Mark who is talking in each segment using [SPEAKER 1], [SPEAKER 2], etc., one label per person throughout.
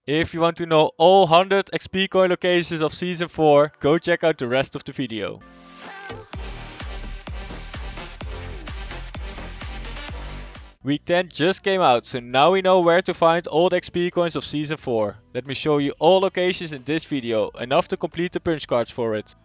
[SPEAKER 1] If you want to know all 100 XP coin locations of Season 4, go check out the rest of the video. Week 10 just came out, so now we know where to find all the XP coins of Season 4. Let me show you all locations in this video, enough to complete the punch cards for it.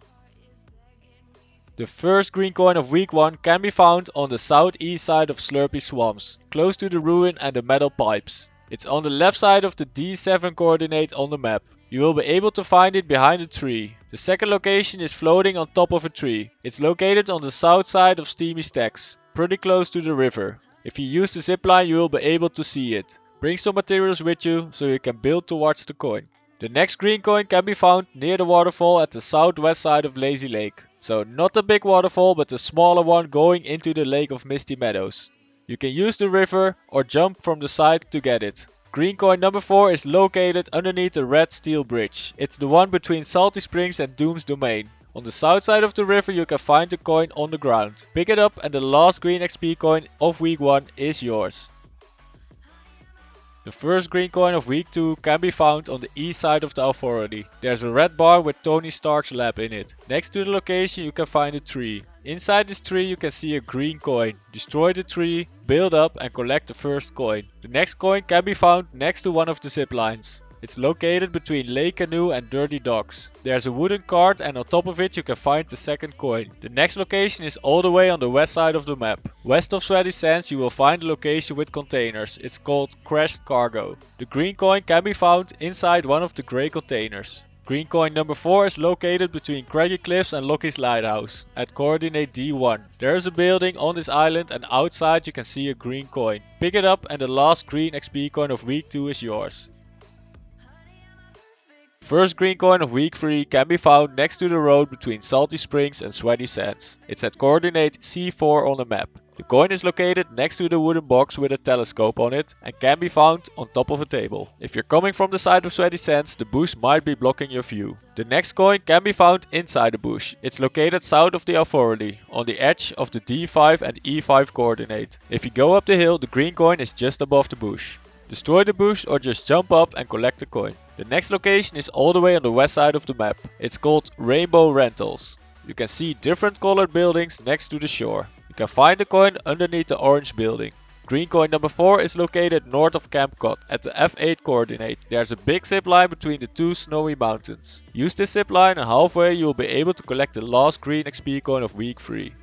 [SPEAKER 1] The first green coin of week 1 can be found on the southeast side of Slurpy Swamps, close to the ruin and the metal pipes. It's on the left side of the D7 coordinate on the map. You will be able to find it behind a tree. The second location is floating on top of a tree. It's located on the south side of Steamy Stacks, pretty close to the river. If you use the zipline, you will be able to see it. Bring some materials with you so you can build towards the coin. The next green coin can be found near the waterfall at the southwest side of Lazy Lake. So not a big waterfall, but a smaller one going into the Lake of Misty Meadows. You can use the river or jump from the side to get it. Green coin number 4 is located underneath the red steel bridge. It's the one between Salty Springs and Doom's Domain. On the south side of the river you can find the coin on the ground. Pick it up and the last green XP coin of week 1 is yours. The first green coin of week 2 can be found on the east side of the Authority. There's a red bar with Tony Stark's lab in it. Next to the location you can find a tree. Inside this tree you can see a green coin. Destroy the tree, build up and collect the first coin. The next coin can be found next to one of the zip lines. It's located between Lake Canoe and Dirty Docks. There's a wooden cart and on top of it you can find the second coin. The next location is all the way on the west side of the map. West of Sweaty Sands you will find a location with containers. It's called Crashed Cargo. The green coin can be found inside one of the grey containers. Green coin number 4 is located between Craggy Cliffs and Lockie's Lighthouse at coordinate D1. There is a building on this island and outside you can see a green coin. Pick it up and the last green XP coin of week 2 is yours. First green coin of week 3 can be found next to the road between Salty Springs and Sweaty Sands. It's at coordinate C4 on the map. The coin is located next to the wooden box with a telescope on it and can be found on top of a table. If you're coming from the side of Sweaty Sands, the bush might be blocking your view. The next coin can be found inside the bush. It's located south of the Authority, on the edge of the D5 and E5 coordinate. If you go up the hill, the green coin is just above the bush. Destroy the bush or just jump up and collect the coin. The next location is all the way on the west side of the map. It's called Rainbow Rentals. You can see different colored buildings next to the shore. You can find the coin underneath the orange building. Green coin number 4 is located north of Camp Cod at the F8 coordinate. There's a big zip line between the two snowy mountains. Use this zip line and halfway you will be able to collect the last green XP coin of week 3.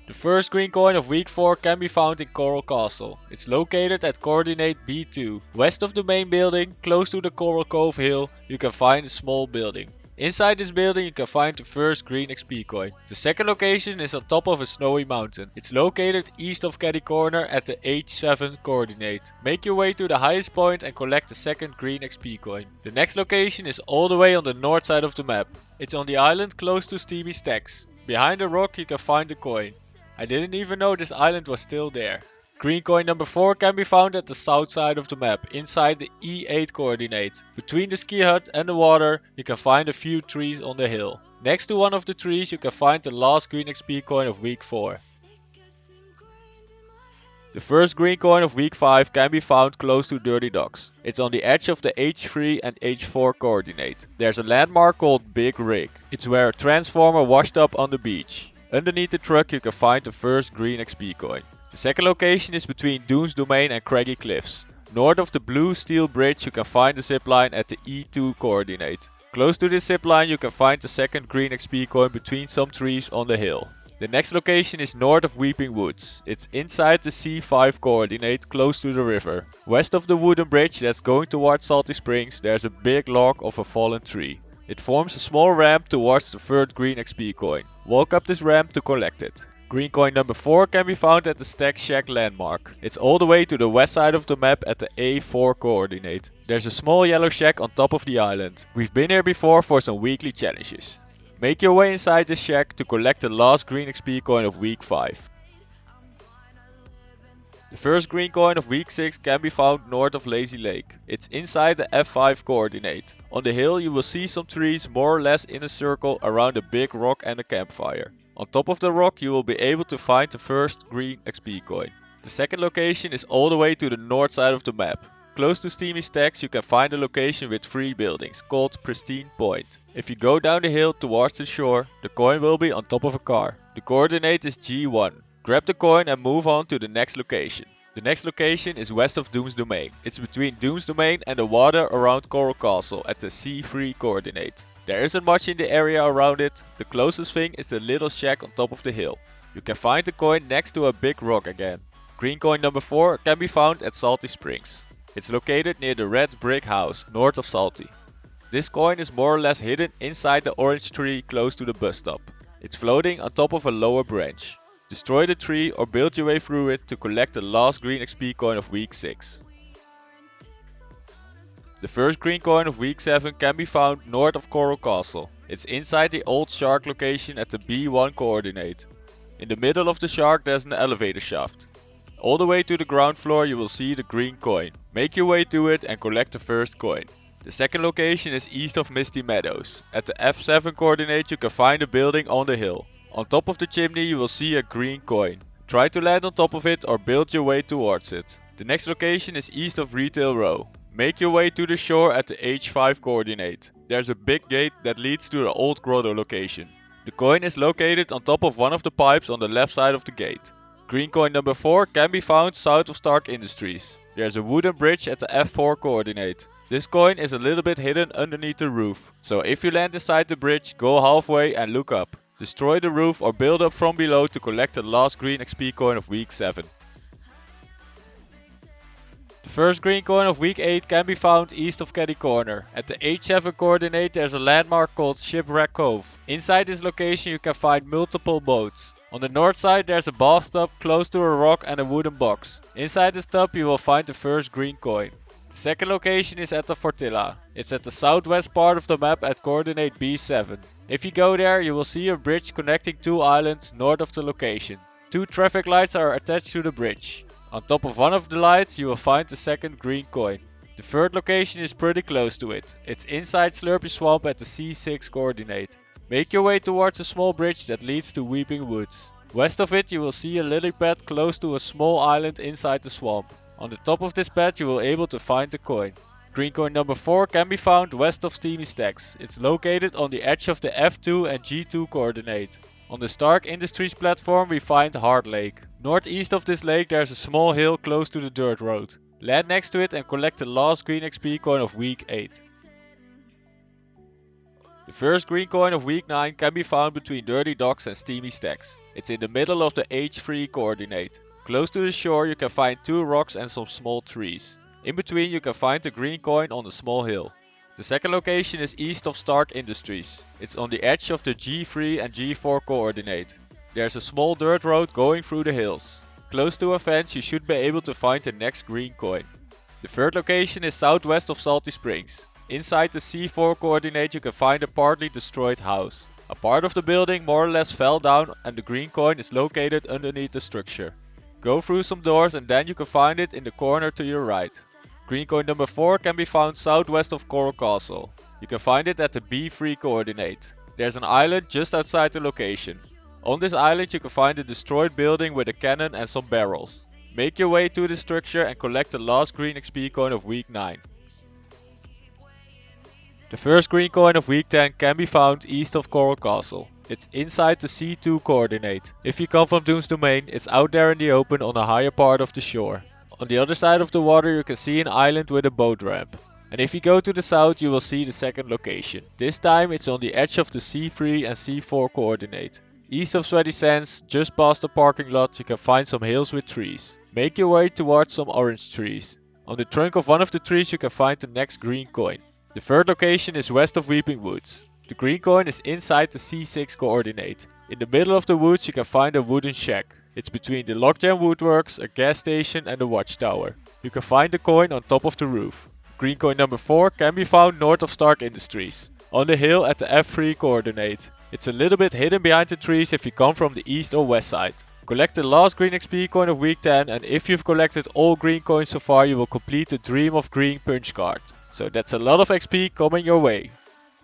[SPEAKER 1] The first green coin of week 4 can be found in Coral Castle. It's located at coordinate B2. West of the main building, close to the Coral Cove Hill, you can find a small building. Inside this building you can find the first green XP coin. The second location is on top of a snowy mountain. It's located east of Caddy Corner at the H7 coordinate. Make your way to the highest point and collect the second green XP coin. The next location is all the way on the north side of the map. It's on the island close to Steamy Stacks. Behind a rock you can find the coin. I didn't even know this island was still there. Green coin number 4 can be found at the south side of the map, inside the E8 coordinate. Between the ski hut and the water, you can find a few trees on the hill. Next to one of the trees you can find the last green XP coin of week 4. The first green coin of week 5 can be found close to Dirty Docks. It's on the edge of the H3 and H4 coordinate. There's a landmark called Big Rig. It's where a transformer washed up on the beach. Underneath the truck you can find the first green XP coin. The second location is between Doom's Domain and Craggy Cliffs. North of the blue steel bridge you can find the zipline at the E2 coordinate. Close to this zipline you can find the second green XP coin between some trees on the hill. The next location is north of Weeping Woods. It's inside the C5 coordinate close to the river. West of the wooden bridge that's going towards Salty Springs there's a big log of a fallen tree. It forms a small ramp towards the third green XP coin. Walk up this ramp to collect it. Green coin number 4 can be found at the Stack Shack landmark. It's all the way to the west side of the map at the A4 coordinate. There's a small yellow shack on top of the island. We've been here before for some weekly challenges. Make your way inside this shack to collect the last green XP coin of week 5. The first green coin of week 6 can be found north of Lazy Lake. It's inside the F5 coordinate. On the hill you will see some trees more or less in a circle around a big rock and a campfire. On top of the rock you will be able to find the first green XP coin. The second location is all the way to the north side of the map. close to Steamy Stacks you can find a location with 3 buildings called Pristine Point. If you go down the hill towards the shore, the coin will be on top of a car. The coordinate is G1. Grab the coin and move on to the next location. The next location is west of Doom's Domain. It's between Doom's Domain and the water around Coral Castle at the C3 coordinate. There isn't much in the area around it. The closest thing is the little shack on top of the hill. You can find the coin next to a big rock again. Green coin number 4 can be found at Salty Springs. It's located near the red brick house north of Salty. This coin is more or less hidden inside the orange tree close to the bus stop. It's floating on top of a lower branch. Destroy the tree or build your way through it to collect the last green XP coin of week 6. The first green coin of week 7 can be found north of Coral Castle. It's inside the old shark location at the B1 coordinate. In the middle of the shark there's an elevator shaft. All the way to the ground floor you will see the green coin. Make your way to it and collect the first coin. The second location is east of Misty Meadows. At the F7 coordinate you can find a building on the hill. On top of the chimney you will see a green coin. Try to land on top of it or build your way towards it. The next location is east of Retail Row. Make your way to the shore at the H5 coordinate. There's a big gate that leads to the old grotto location. The coin is located on top of one of the pipes on the left side of the gate. Green coin number 4 can be found south of Stark Industries. There's a wooden bridge at the F4 coordinate. This coin is a little bit hidden underneath the roof. So if you land inside the bridge, go halfway and look up. Destroy the roof or build up from below to collect the last green XP coin of week 7. The first green coin of week 8 can be found east of Caddy Corner. At the H7 coordinate there's a landmark called Shipwreck Cove. Inside this location you can find multiple boats. On the north side there's a bathtub close to a rock and a wooden box. Inside this tub you will find the first green coin. The second location is at the Fortilla. It's at the southwest part of the map at coordinate B7. If you go there you will see a bridge connecting 2 islands north of the location. 2 traffic lights are attached to the bridge. On top of one of the lights you will find the second green coin. The third location is pretty close to it. It's inside Slurpy Swamp at the C6 coordinate. Make your way towards a small bridge that leads to Weeping Woods. West of it you will see a lily pad close to a small island inside the swamp. On the top of this pad you will be able to find the coin. Green coin number 4 can be found west of Steamy Stacks. It's located on the edge of the F2 and G2 coordinate. On the Stark Industries platform we find Heart Lake. Northeast of this lake there's a small hill close to the dirt road. Land next to it and collect the last green XP coin of week 8. The first green coin of week 9 can be found between Dirty Docks and Steamy Stacks. It's in the middle of the H3 coordinate. Close to the shore you can find 2 rocks and some small trees. In between you can find the green coin on a small hill. The second location is east of Stark Industries. It's on the edge of the G3 and G4 coordinate. There's a small dirt road going through the hills. Close to a fence you should be able to find the next green coin. The third location is southwest of Salty Springs. Inside the C4 coordinate you can find a partly destroyed house. A part of the building more or less fell down and the green coin is located underneath the structure. Go through some doors and then you can find it in the corner to your right. Green coin number 4 can be found southwest of Coral Castle. You can find it at the B3 coordinate. There's an island just outside the location. On this island you can find a destroyed building with a cannon and some barrels. Make your way to the structure and collect the last green XP coin of week 9. The first green coin of week 10 can be found east of Coral Castle. It's inside the C2 coordinate. If you come from Doom's Domain, it's out there in the open on a higher part of the shore. On the other side of the water you can see an island with a boat ramp. And if you go to the south you will see the second location. This time it's on the edge of the C3 and C4 coordinate. East of Sweaty Sands, just past the parking lot, you can find some hills with trees. Make your way towards some orange trees. On the trunk of one of the trees you can find the next green coin. The third location is west of Weeping Woods. The green coin is inside the C6 coordinate. In the middle of the woods you can find a wooden shack. It's between the Lockjam Woodworks, a gas station and a watchtower. You can find the coin on top of the roof. Green coin number 4 can be found north of Stark Industries. On the hill at the F3 coordinate. It's a little bit hidden behind the trees if you come from the east or west side. Collect the last green XP coin of week 10 and if you've collected all green coins so far you will complete the Dream of Green punch card. So that's a lot of XP coming your way.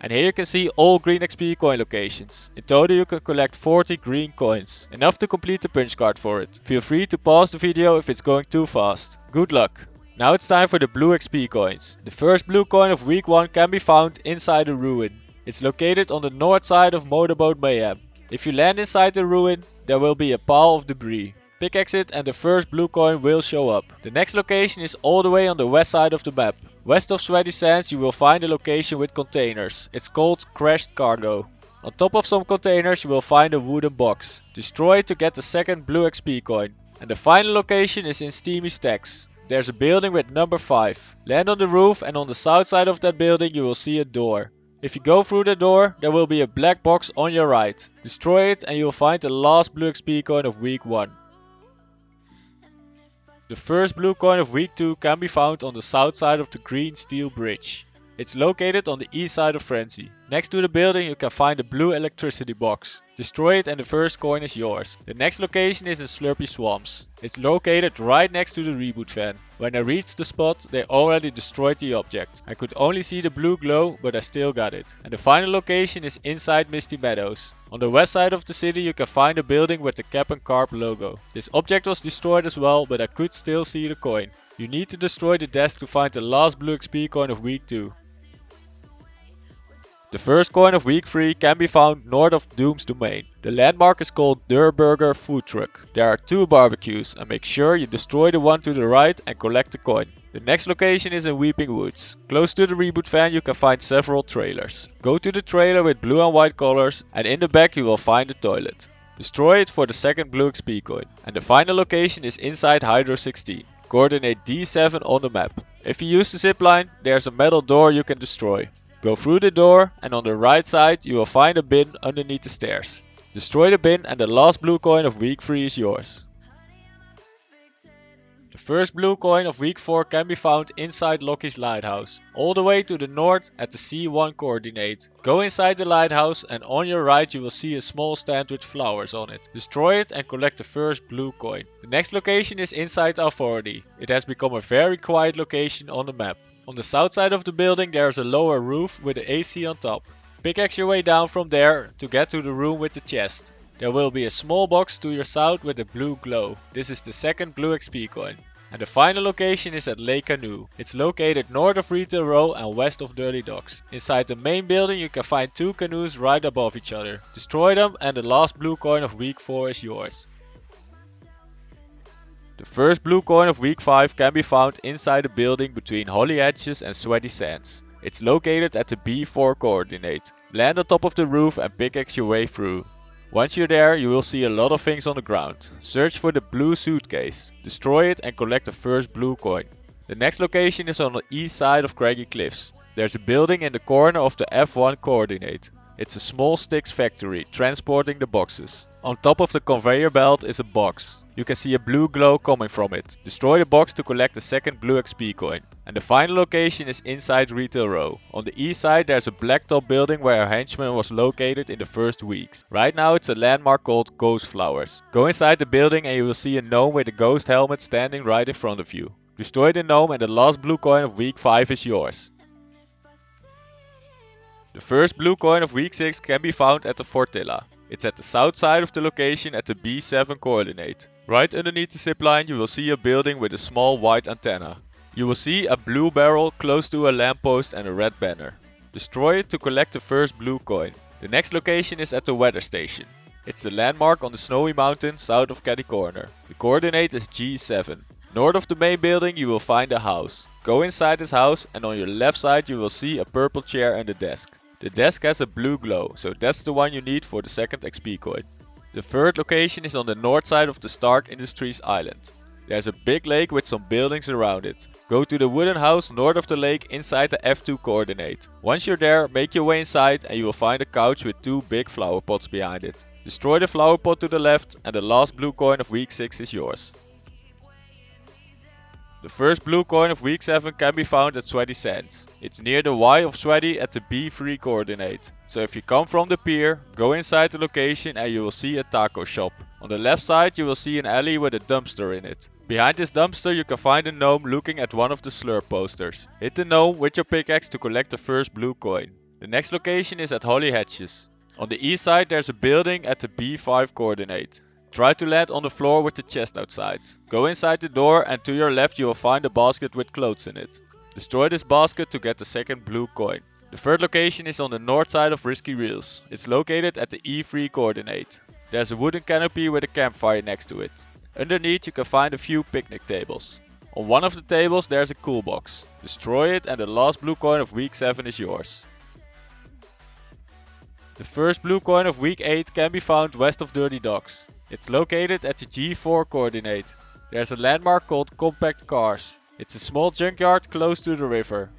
[SPEAKER 1] And here you can see all green XP coin locations. In total you can collect 40 green coins. Enough to complete the punch card for it. Feel free to pause the video if it's going too fast. Good luck! Now it's time for the blue XP coins. The first blue coin of week 1 can be found inside a ruin. It's located on the north side of Motorboat Mayhem. If you land inside the ruin, there will be a pile of debris. Pickaxe it and the first blue coin will show up. The next location is all the way on the west side of the map. West of Sweaty Sands you will find a location with containers. It's called Crashed Cargo. On top of some containers you will find a wooden box. Destroy it to get the second blue XP coin. And the final location is in Steamy Stacks. There's a building with number 5. Land on the roof and on the south side of that building you will see a door. If you go through the door, there will be a black box on your right. Destroy it and you will find the last blue XP coin of week 1. The first blue coin of week 2 can be found on the south side of the green steel bridge. It's located on the east side of Frenzy. Next to the building you can find a blue electricity box. Destroy it and the first coin is yours. The next location is in Slurpy Swamps. It's located right next to the reboot van. When I reached the spot, they already destroyed the object. I could only see the blue glow, but I still got it. And the final location is inside Misty Meadows. On the west side of the city you can find a building with the Cap and Carp logo. This object was destroyed as well, but I could still see the coin. You need to destroy the desk to find the last blue XP coin of week 2. The first coin of week 3 can be found north of Doom's domain. The landmark is called Der Burger Food Truck. There are 2 barbecues and make sure you destroy the one to the right and collect the coin. The next location is in Weeping Woods. Close to the reboot van you can find several trailers. Go to the trailer with blue and white colors and in the back you will find a toilet. Destroy it for the second blue XP coin. And the final location is inside Hydro 16. Coordinate D7 on the map. If you use the zipline, there's a metal door you can destroy. Go through the door and on the right side you will find a bin underneath the stairs. Destroy the bin and the last blue coin of week 3 is yours. The first blue coin of week 4 can be found inside Lockie's lighthouse, all the way to the north at the C1 coordinate. Go inside the lighthouse and on your right you will see a small stand with flowers on it. Destroy it and collect the first blue coin. The next location is inside Authority. It has become a very quiet location on the map. On the south side of the building there is a lower roof with the AC on top. Pickaxe your way down from there to get to the room with the chest. There will be a small box to your south with a blue glow. This is the second blue XP coin. And the final location is at Lake Canoe. It's located north of Retail Row and west of Dirty Docks. Inside the main building you can find 2 canoes right above each other. Destroy them and the last blue coin of week 4 is yours. The first blue coin of week 5 can be found inside a building between Holly Hedges and Sweaty Sands. It's located at the B4 coordinate. Land on top of the roof and pickaxe your way through. Once you're there you will see a lot of things on the ground. Search for the blue suitcase. Destroy it and collect the first blue coin. The next location is on the east side of Craggy Cliffs. There's a building in the corner of the F1 coordinate. It's a small sticks factory transporting the boxes. On top of the conveyor belt is a box. You can see a blue glow coming from it. Destroy the box to collect the second blue XP coin. And the final location is inside Retail Row. On the east side there's a blacktop building where a henchman was located in the first weeks. Right now it's a landmark called Ghost Flowers. Go inside the building and you will see a gnome with a ghost helmet standing right in front of you. Destroy the gnome and the last blue coin of week 5 is yours. The first blue coin of week 6 can be found at the Fortilla. It's at the south side of the location at the B7 coordinate. Right underneath the zipline you will see a building with a small white antenna. You will see a blue barrel close to a lamppost and a red banner. Destroy it to collect the first blue coin. The next location is at the weather station. It's the landmark on the snowy mountain south of Caddy Corner. The coordinate is G7. North of the main building you will find a house. Go inside this house and on your left side you will see a purple chair and a desk. The desk has a blue glow, so that's the one you need for the second XP coin. The third location is on the north side of the Stark Industries island. There's a big lake with some buildings around it. Go to the wooden house north of the lake inside the F2 coordinate. Once you're there, make your way inside and you will find a couch with 2 big flower pots behind it. Destroy the flower pot to the left and the last blue coin of week 6 is yours. The first blue coin of week 7 can be found at Sweaty Sands. It's near the Y of Sweaty at the B3 coordinate. So if you come from the pier, go inside the location and you will see a taco shop. On the left side you will see an alley with a dumpster in it. Behind this dumpster you can find a gnome looking at one of the slurp posters. Hit the gnome with your pickaxe to collect the first blue coin. The next location is at Holly Hedges. On the east side there's a building at the B5 coordinate. Try to land on the floor with the chest outside. Go inside the door and to your left you will find a basket with clothes in it. Destroy this basket to get the second blue coin. The third location is on the north side of Risky Reels. It's located at the E3 coordinate. There's a wooden canopy with a campfire next to it. Underneath you can find a few picnic tables. On one of the tables there's a cool box. Destroy it and the last blue coin of week 7 is yours. The first blue coin of week 8 can be found west of Dirty Docks. It's located at the G4 coordinate. There's a landmark called Compact Cars. It's a small junkyard close to the river.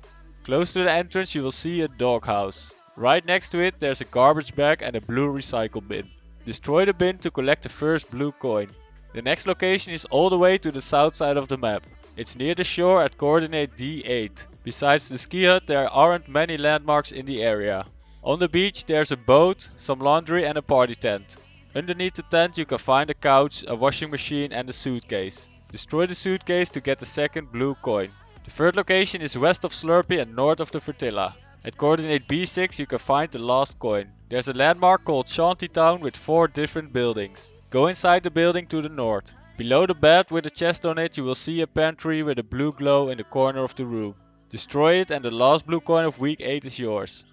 [SPEAKER 1] Close to the entrance you will see a doghouse. Right next to it there's a garbage bag and a blue recycle bin. Destroy the bin to collect the first blue coin. The next location is all the way to the south side of the map. It's near the shore at coordinate D8. Besides the ski hut there aren't many landmarks in the area. On the beach there's a boat, some laundry and a party tent. Underneath the tent you can find a couch, a washing machine and a suitcase. Destroy the suitcase to get the second blue coin. The third location is west of Slurpee and north of the Fertilla. At coordinate B6 you can find the last coin. There's a landmark called Shantytown with 4 different buildings. Go inside the building to the north. Below the bed with a chest on it you will see a pantry with a blue glow in the corner of the room. Destroy it and the last blue coin of week 8 is yours.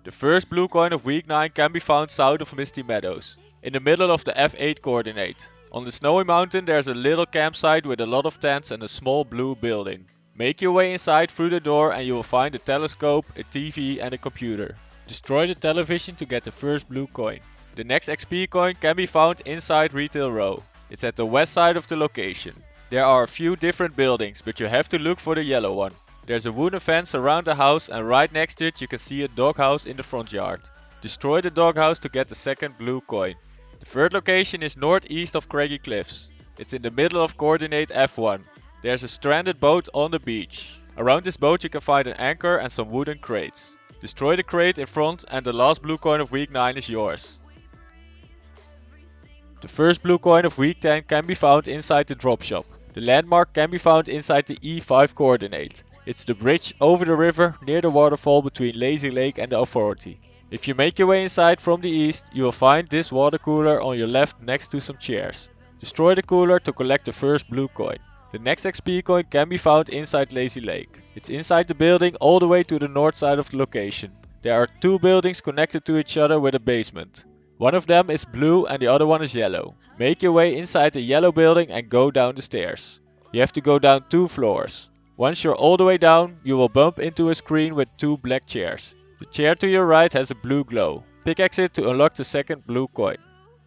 [SPEAKER 1] The first blue coin of week 9 can be found south of Misty Meadows, in the middle of the F8 coordinate. On the snowy mountain there's a little campsite with a lot of tents and a small blue building. Make your way inside through the door and you will find a telescope, a TV and a computer. Destroy the television to get the first blue coin. The next XP coin can be found inside Retail Row. It's at the west side of the location. There are a few different buildings, but you have to look for the yellow one. There's a wooden fence around the house and right next to it you can see a doghouse in the front yard. Destroy the doghouse to get the second blue coin. The third location is northeast of Craggy Cliffs. It's in the middle of coordinate F1. There's a stranded boat on the beach. Around this boat you can find an anchor and some wooden crates. Destroy the crate in front and the last blue coin of week 9 is yours. The first blue coin of week 10 can be found inside the drop shop. The landmark can be found inside the E5 coordinate. It's the bridge over the river near the waterfall between Lazy Lake and the Authority. If you make your way inside from the east, you will find this water cooler on your left next to some chairs. Destroy the cooler to collect the first blue coin. The next XP coin can be found inside Lazy Lake. It's inside the building all the way to the north side of the location. There are 2 buildings connected to each other with a basement. One of them is blue and the other one is yellow. Make your way inside the yellow building and go down the stairs. You have to go down 2 floors. Once you're all the way down, you will bump into a screen with 2 black chairs. The chair to your right has a blue glow. Pickaxe it to unlock the second blue coin.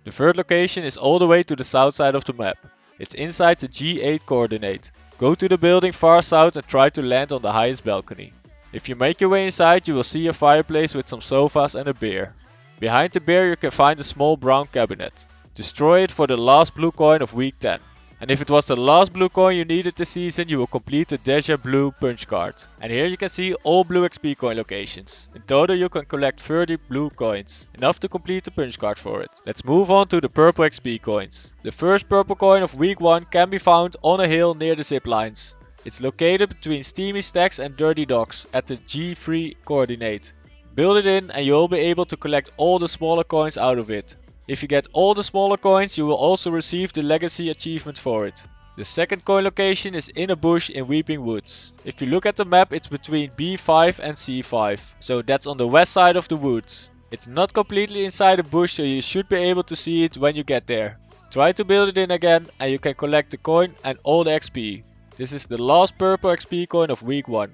[SPEAKER 1] The third location is all the way to the south side of the map. It's inside the G8 coordinate. Go to the building far south and try to land on the highest balcony. If you make your way inside, you will see a fireplace with some sofas and a beer. Behind the beer you can find a small brown cabinet. Destroy it for the last blue coin of week 10. And if it was the last blue coin you needed this season, you will complete the Deja blue punch card. And here you can see all blue XP coin locations. In total you can collect 30 blue coins, enough to complete the punch card for it. Let's move on to the purple XP coins. The first purple coin of week 1 can be found on a hill near the zip lines. It's located between Steamy Stacks and Dirty Docks at the G3 coordinate. Build it in and you'll be able to collect all the smaller coins out of it. If you get all the smaller coins, you will also receive the legacy achievement for it. The second coin location is in a bush in Weeping Woods. If you look at the map, it's between B5 and C5, so that's on the west side of the woods. It's not completely inside a bush, so you should be able to see it when you get there. Try to build it in again and you can collect the coin and all the XP. This is the last purple XP coin of week 1.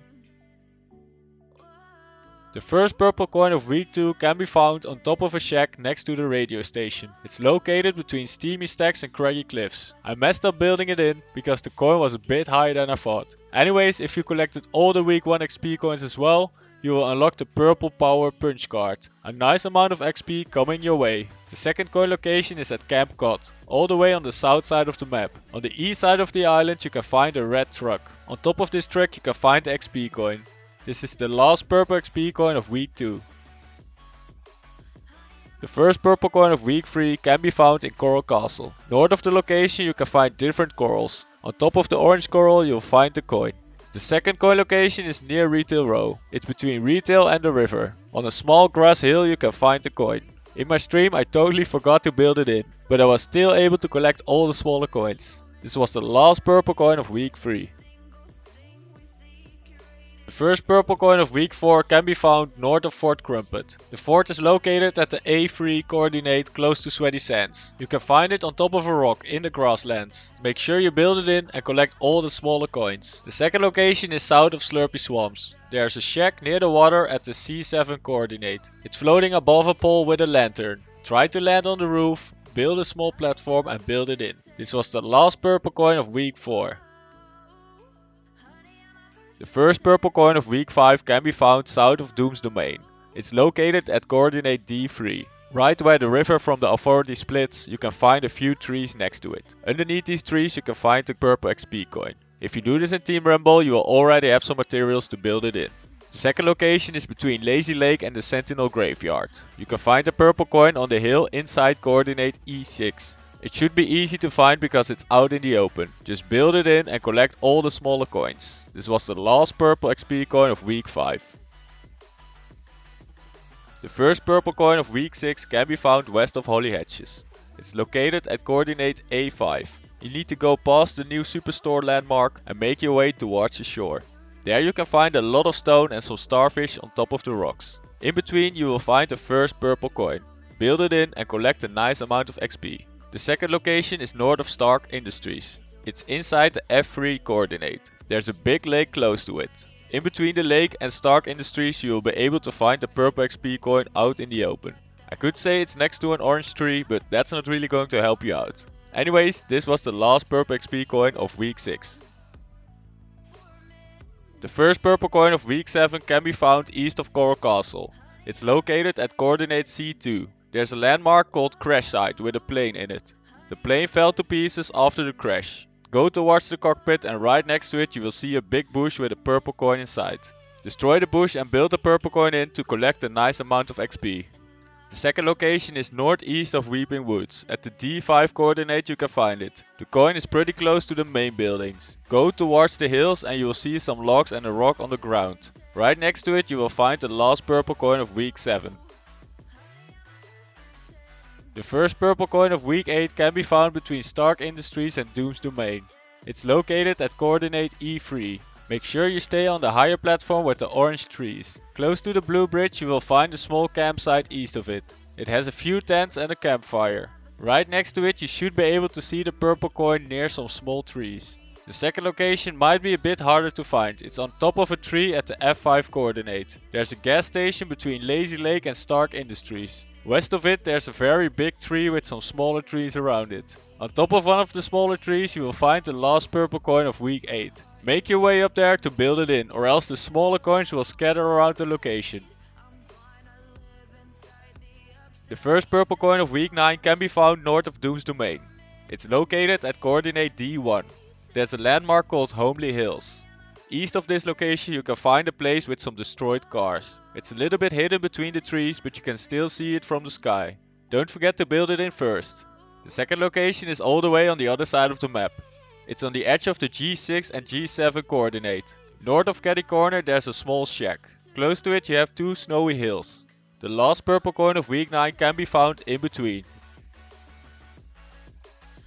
[SPEAKER 1] The first purple coin of week 2 can be found on top of a shack next to the radio station. It's located between Steamy Stacks and Craggy Cliffs. I messed up building it in because the coin was a bit higher than I thought. Anyways, if you collected all the week 1 XP coins as well, you will unlock the purple power punch card. A nice amount of XP coming your way. The second coin location is at Camp Cod, all the way on the south side of the map. On the east side of the island you can find a red truck. On top of this truck you can find the XP coin. This is the last purple XP coin of week 2. The first purple coin of week 3 can be found in Coral Castle. North of the location you can find different corals. On top of the orange coral you'll find the coin. The second coin location is near Retail Row. It's between Retail and the river. On a small grass hill you can find the coin. In my stream I totally forgot to build it in, but I was still able to collect all the smaller coins. This was the last purple coin of week 3. The first purple coin of week 4 can be found north of Fort Crumpet. The fort is located at the A3 coordinate close to Sweaty Sands. You can find it on top of a rock in the grasslands. Make sure you build it in and collect all the smaller coins. The second location is south of Slurpy Swamps. There's a shack near the water at the C7 coordinate. It's floating above a pole with a lantern. Try to land on the roof, build a small platform and build it in. This was the last purple coin of week 4. The first purple coin of week 5 can be found south of Doom's domain. It's located at coordinate D3. Right where the river from the authority splits, you can find a few trees next to it. Underneath these trees you can find the purple XP coin. If you do this in Team Rumble, you will already have some materials to build it in. The second location is between Lazy Lake and the Sentinel Graveyard. You can find the purple coin on the hill inside coordinate E6. It should be easy to find because it's out in the open. Just build it in and collect all the smaller coins. This was the last purple XP coin of week 5. The first purple coin of week 6 can be found west of Holly Hedges. It's located at coordinate A5. You need to go past the new superstore landmark and make your way towards the shore. There you can find a lot of stone and some starfish on top of the rocks. In between you will find the first purple coin. Build it in and collect a nice amount of XP. The second location is north of Stark Industries. It's inside the F3 coordinate. There's a big lake close to it. In between the lake and Stark Industries you will be able to find the purple XP coin out in the open. I could say it's next to an orange tree, but that's not really going to help you out. Anyways, this was the last purple XP coin of week 6. The first purple coin of week 7 can be found east of Coral Castle. It's located at coordinate C2. There's a landmark called Crash Site with a plane in it. The plane fell to pieces after the crash. Go towards the cockpit and right next to it you will see a big bush with a purple coin inside. Destroy the bush and build the purple coin in to collect a nice amount of XP. The second location is northeast of Weeping Woods. At the D5 coordinate you can find it. The coin is pretty close to the main buildings. Go towards the hills and you will see some logs and a rock on the ground. Right next to it you will find the last purple coin of week 7. The first purple coin of week 8 can be found between Stark Industries and Doom's Domain. It's located at coordinate E3. Make sure you stay on the higher platform with the orange trees. Close to the blue bridge you will find a small campsite east of it. It has a few tents and a campfire. Right next to it you should be able to see the purple coin near some small trees. The second location might be a bit harder to find. It's on top of a tree at the F5 coordinate. There's a gas station between Lazy Lake and Stark Industries. West of it there's a very big tree with some smaller trees around it. On top of one of the smaller trees you will find the last purple coin of week 8. Make your way up there to build it in, or else the smaller coins will scatter around the location. The first purple coin of week 9 can be found north of Doom's Domain. It's located at coordinate D1. There's a landmark called Homely Hills. East of this location you can find a place with some destroyed cars. It's a little bit hidden between the trees, but you can still see it from the sky. Don't forget to build it in first. The second location is all the way on the other side of the map. It's on the edge of the G6 and G7 coordinate. North of Caddy Corner there's a small shack. Close to it you have two snowy hills. The last purple coin of week 9 can be found in between.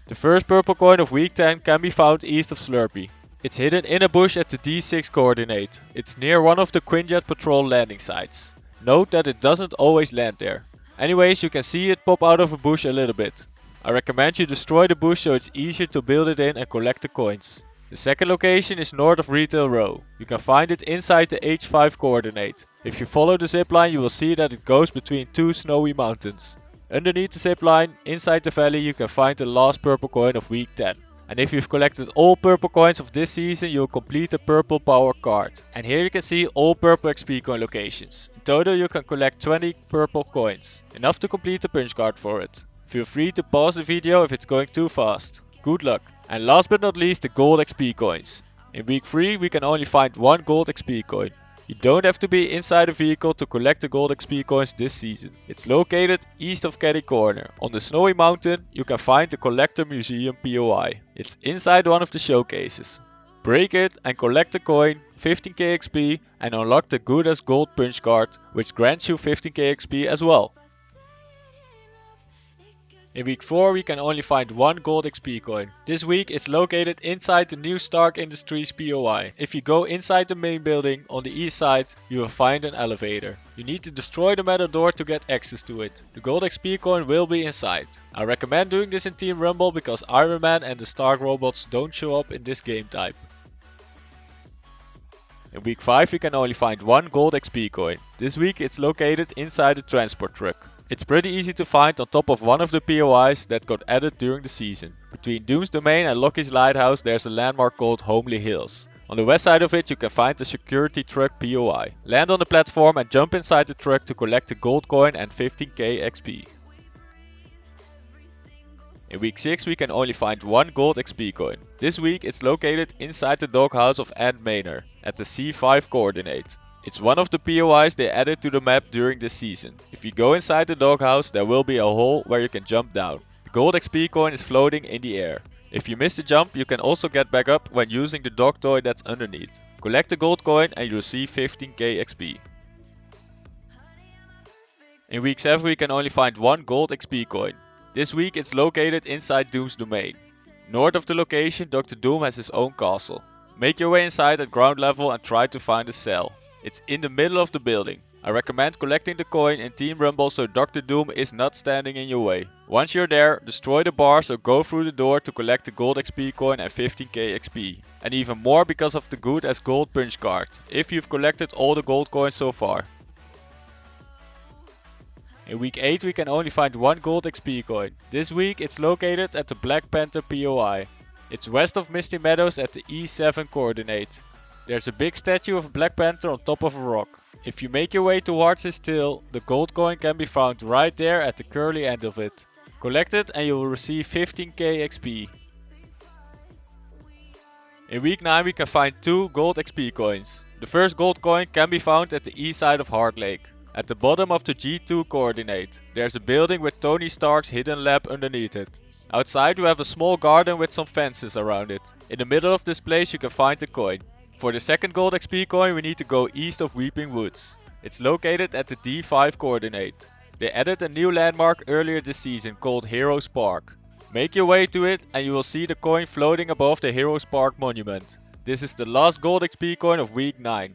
[SPEAKER 1] The first purple coin of week 10 can be found east of Slurpy. It's hidden in a bush at the D6 coordinate. It's near one of the Quinjet patrol landing sites. Note that it doesn't always land there. Anyways, you can see it pop out of a bush a little bit. I recommend you destroy the bush so it's easier to build it in and collect the coins. The second location is north of Retail Row. You can find it inside the H5 coordinate. If you follow the zipline you will see that it goes between two snowy mountains. Underneath the zipline, inside the valley you can find the last purple coin of week 10. And if you've collected all purple coins of this season, you'll complete the purple power card. And here you can see all purple XP coin locations. In total you can collect 20 purple coins. Enough to complete the punch card for it. Feel free to pause the video if it's going too fast. Good luck. And last but not least, the gold XP coins. In week 3 we can only find one gold XP coin. You don't have to be inside a vehicle to collect the gold XP coins this season. It's located east of Caddy Corner. On the snowy mountain you can find the Collector Museum POI. It's inside one of the showcases. Break it and collect the coin, 15k XP, and unlock the Good as Gold punch card, which grants you 15k XP as well. In week 4 we can only find one gold XP coin. This week it's located inside the new Stark Industries POI. If you go inside the main building on the east side, you will find an elevator. You need to destroy the metal door to get access to it. The gold XP coin will be inside. I recommend doing this in Team Rumble because Iron Man and the Stark robots don't show up in this game type. In week 5 we can only find one gold XP coin. This week it's located inside the transport truck. It's pretty easy to find on top of one of the POIs that got added during the season. Between Doom's Domain and Loki's Lighthouse there's a landmark called Homely Hills. On the west side of it you can find the security truck POI. Land on the platform and jump inside the truck to collect a gold coin and 15k XP. In week 6 we can only find one gold XP coin. This week it's located inside the doghouse of Ant Manor at the C5 coordinate. It's one of the POIs they added to the map during this season. If you go inside the doghouse there will be a hole where you can jump down. The gold XP coin is floating in the air. If you miss the jump you can also get back up when using the dog toy that's underneath. Collect the gold coin and you'll receive 15k XP. In week 7 we can only find one gold XP coin. This week it's located inside Doom's Domain. North of the location Dr. Doom has his own castle. Make your way inside at ground level and try to find a cell. It's in the middle of the building. I recommend collecting the coin in Team Rumble so Dr. Doom is not standing in your way. Once you're there, destroy the bars or go through the door to collect the gold XP coin and 15k XP. And even more because of the good as gold punch card, if you've collected all the gold coins so far. In week 8 we can only find one gold XP coin. This week it's located at the Black Panther POI. It's west of Misty Meadows at the E7 coordinate. There's a big statue of Black Panther on top of a rock. If you make your way towards his tail, the gold coin can be found right there at the curly end of it. Collect it and you will receive 15k XP. In week 9 we can find two gold XP coins. The first gold coin can be found at the east side of Heart Lake. At the bottom of the G2 coordinate, there's a building with Tony Stark's hidden lab underneath it. Outside we have a small garden with some fences around it. In the middle of this place you can find the coin. For the second gold XP coin we need to go east of Weeping Woods. It's located at the D5 coordinate. They added a new landmark earlier this season called Heroes Park. Make your way to it and you will see the coin floating above the Heroes Park monument. This is the last gold XP coin of week 9.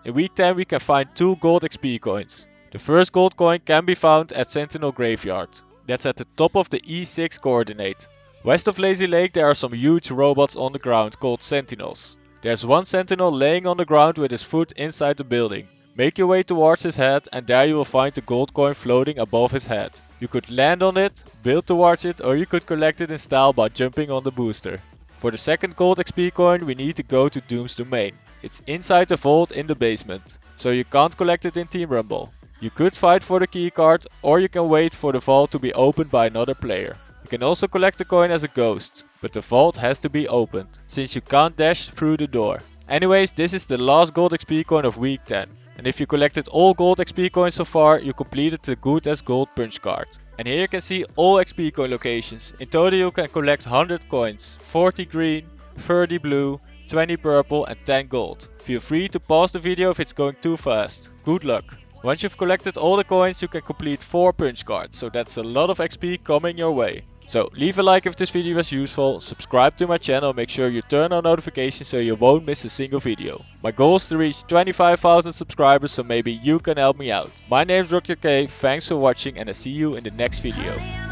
[SPEAKER 1] In week 10 we can find two gold XP coins. The first gold coin can be found at Sentinel Graveyard. That's at the top of the E6 coordinate. West of Lazy Lake there are some huge robots on the ground called Sentinels. There's one Sentinel laying on the ground with his foot inside the building. Make your way towards his head and there you will find the gold coin floating above his head. You could land on it, build towards it, or you could collect it in style by jumping on the booster. For the second gold XP coin we need to go to Doom's Domain. It's inside the vault in the basement, so you can't collect it in Team Rumble. You could fight for the keycard or you can wait for the vault to be opened by another player. You can also collect the coin as a ghost, but the vault has to be opened, since you can't dash through the door. Anyways, this is the last gold XP coin of week 10. And if you collected all gold XP coins so far, you completed the good as gold punch card. And here you can see all XP coin locations. In total you can collect 100 coins, 40 green, 30 blue, 20 purple and 10 gold. Feel free to pause the video if it's going too fast. Good luck! Once you've collected all the coins you can complete 4 punch cards, so that's a lot of XP coming your way. So leave a like if this video was useful, subscribe to my channel, make sure you turn on notifications so you won't miss a single video. My goal is to reach 25,000 subscribers, so maybe you can help me out. My name is RutgerK, thanks for watching and I see you in the next video.